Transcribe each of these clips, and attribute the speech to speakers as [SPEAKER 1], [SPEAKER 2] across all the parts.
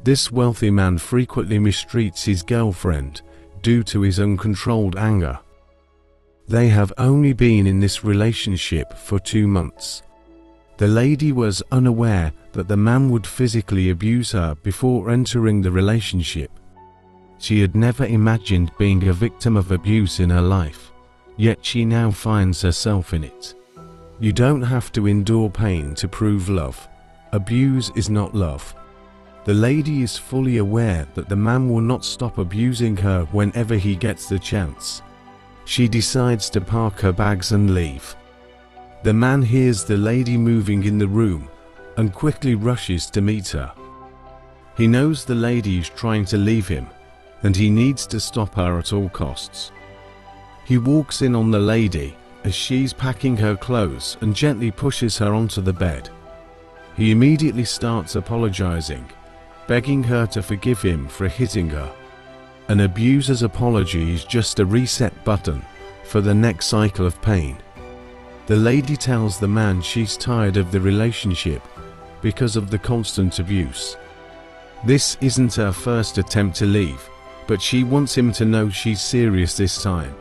[SPEAKER 1] This wealthy man frequently mistreats his girlfriend due to his uncontrolled anger. They have only been in this relationship for 2 months. The lady was unaware that the man would physically abuse her before entering the relationship. She had never imagined being a victim of abuse in her life, yet she now finds herself in it. You don't have to endure pain to prove love. Abuse is not love. The lady is fully aware that the man will not stop abusing her whenever he gets the chance. She decides to pack her bags and leave. The man hears the lady moving in the room and quickly rushes to meet her. He knows the lady is trying to leave him, and he needs to stop her at all costs. He walks in on the lady as she's packing her clothes and gently pushes her onto the bed. He immediately starts apologizing, begging her to forgive him for hitting her. An abuser's apology is just a reset button for the next cycle of pain. The lady tells the man she's tired of the relationship because of the constant abuse. This isn't her first attempt to leave, but she wants him to know she's serious this time.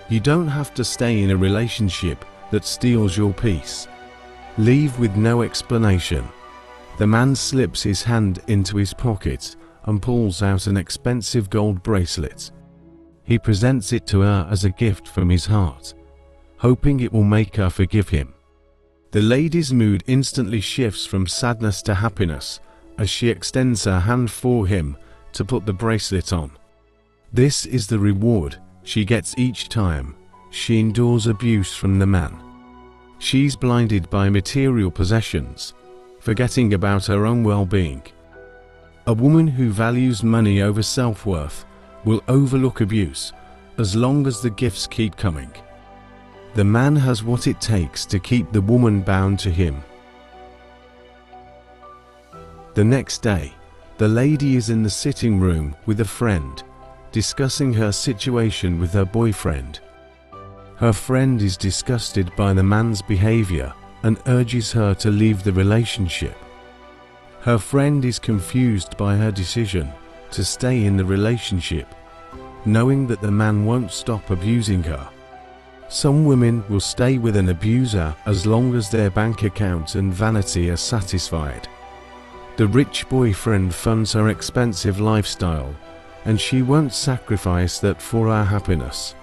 [SPEAKER 1] You don't have to stay in a relationship that steals your peace. Leave with no explanation. The man slips his hand into his pocket and pulls out an expensive gold bracelet. He presents it to her as a gift from his heart, hoping it will make her forgive him. The lady's mood instantly shifts from sadness to happiness as she extends her hand for him to put the bracelet on. This is the reward she gets each time she endures abuse from the man. She's blinded by material possessions, forgetting about her own well-being. A woman who values money over self-worth will overlook abuse as long as the gifts keep coming. The man has what it takes to keep the woman bound to him. The next day, the lady is in the sitting room with a friend, discussing her situation with her boyfriend. Her friend is disgusted by the man's behavior and urges her to leave the relationship. Her friend is confused by her decision to stay in the relationship, knowing that the man won't stop abusing her. Some women will stay with an abuser as long as their bank account and vanity are satisfied. The rich boyfriend funds her expensive lifestyle, and she won't sacrifice that for her happiness.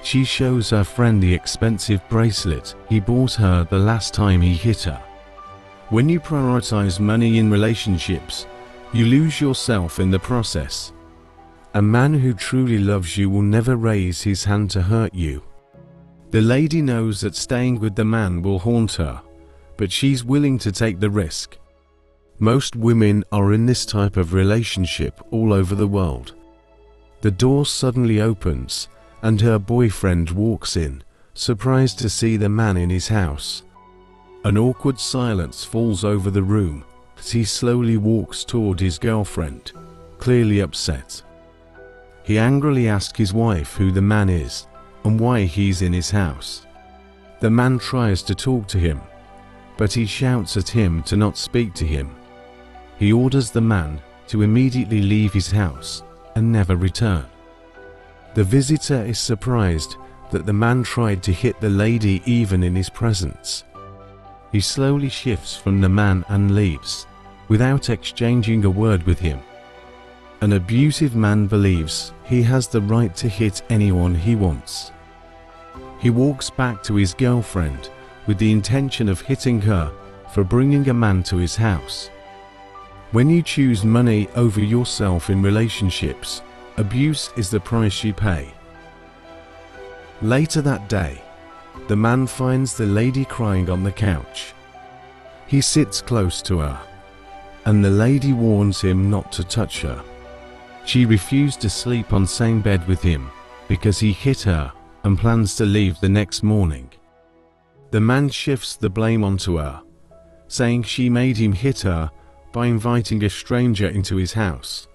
[SPEAKER 1] She shows her friend the expensive bracelet he bought her the last time he hit her. When you prioritize money in relationships, you lose yourself in the process. A man who truly loves you will never raise his hand to hurt you. The lady knows that staying with the man will haunt her, but she's willing to take the risk. Most women are in this type of relationship all over the world. The door suddenly opens and her boyfriend walks in, surprised to see the man in his house. An awkward silence falls over the room as he slowly walks toward his girlfriend, clearly upset. He angrily asks his wife who the man is and why he's in his house. The man tries to talk to him, but he shouts at him to not speak to him. He orders the man to immediately leave his house and never return. The visitor is surprised that the man tried to hit the lady even in his presence. He slowly shifts from the man and leaves, without exchanging a word with him. An abusive man believes he has the right to hit anyone he wants. He walks back to his girlfriend with the intention of hitting her for bringing a man to his house. When you choose money over yourself in relationships, abuse is the price you pay. Later that day, the man finds the lady crying on the couch. He sits close to her, and the lady warns him not to touch her. She refused to sleep on same bed with him because he hit her and plans to leave the next morning. The man shifts the blame onto her, saying she made him hit her by inviting a stranger into his house.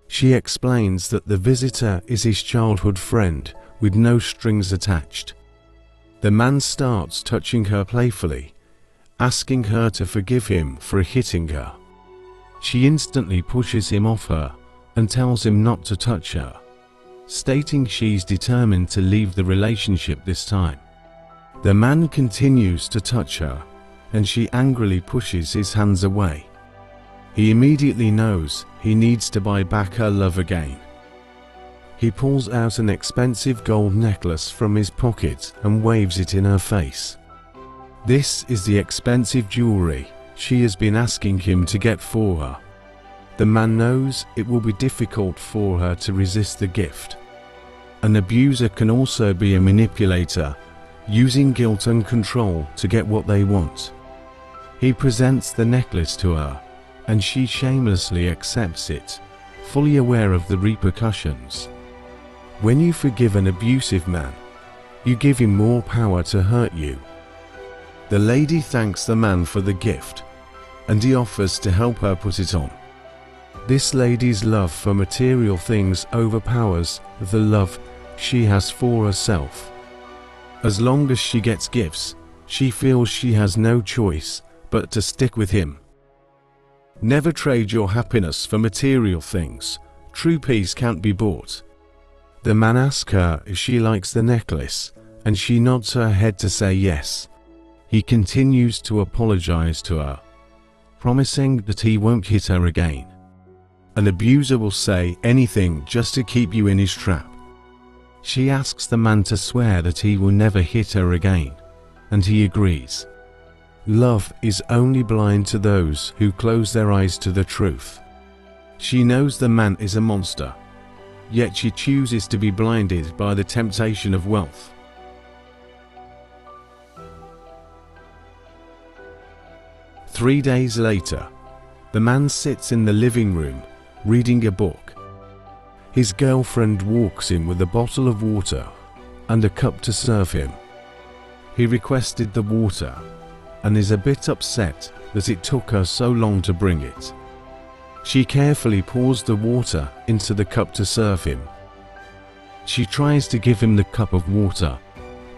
[SPEAKER 1] She explains that the visitor is his childhood friend with no strings attached. The man starts touching her playfully, asking her to forgive him for hitting her. She instantly pushes him off her and tells him not to touch her, stating she's determined to leave the relationship this time. The man continues to touch her, and she angrily pushes his hands away. He immediately knows he needs to buy back her love again. He pulls out an expensive gold necklace from his pocket and waves it in her face. This is the expensive jewelry she has been asking him to get for her. The man knows it will be difficult for her to resist the gift. An abuser can also be a manipulator, using guilt and control to get what they want. He presents the necklace to her, and she shamelessly accepts it, fully aware of the repercussions. When you forgive an abusive man, you give him more power to hurt you. The lady thanks the man for the gift, and he offers to help her put it on. This lady's love for material things overpowers the love she has for herself. As long as she gets gifts, she feels she has no choice but to stick with him. Never trade your happiness for material things. True peace can't be bought. The man asks her if she likes the necklace, and she nods her head to say yes. He continues to apologize to her, promising that he won't hit her again. An abuser will say anything just to keep you in his trap. She asks the man to swear that he will never hit her again, and he agrees. Love is only blind to those who close their eyes to the truth. She knows the man is a monster, yet she chooses to be blinded by the temptation of wealth. Three days later, the man sits in the living room, reading a book. His girlfriend walks in with a bottle of water and a cup to serve him. He requested the water and is a bit upset that it took her so long to bring it. She carefully pours the water into the cup to serve him. She tries to give him the cup of water,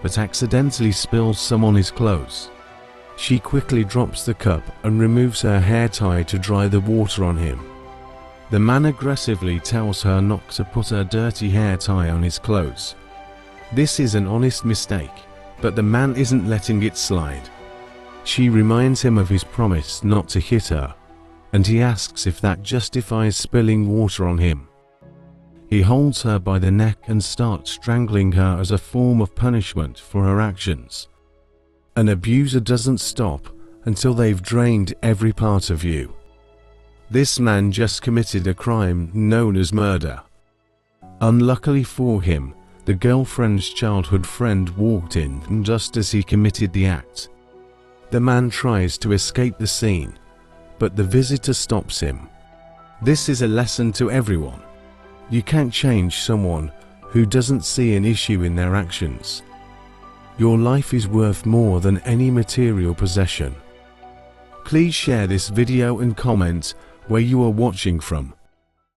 [SPEAKER 1] but accidentally spills some on his clothes. She quickly drops the cup and removes her hair tie to dry the water on him. The man aggressively tells her not to put her dirty hair tie on his clothes. This is an honest mistake, but the man isn't letting it slide. She reminds him of his promise not to hit her, and he asks if that justifies spilling water on him. He holds her by the neck and starts strangling her as a form of punishment for her actions. An abuser doesn't stop until they've drained every part of you. This man just committed a crime known as murder. Unluckily for him, the girlfriend's childhood friend walked in just as he committed the act. The man tries to escape the scene, but the visitor stops him. This is a lesson to everyone. You can't change someone who doesn't see an issue in their actions. Your life is worth more than any material possession. Please share this video and comment where you are watching from.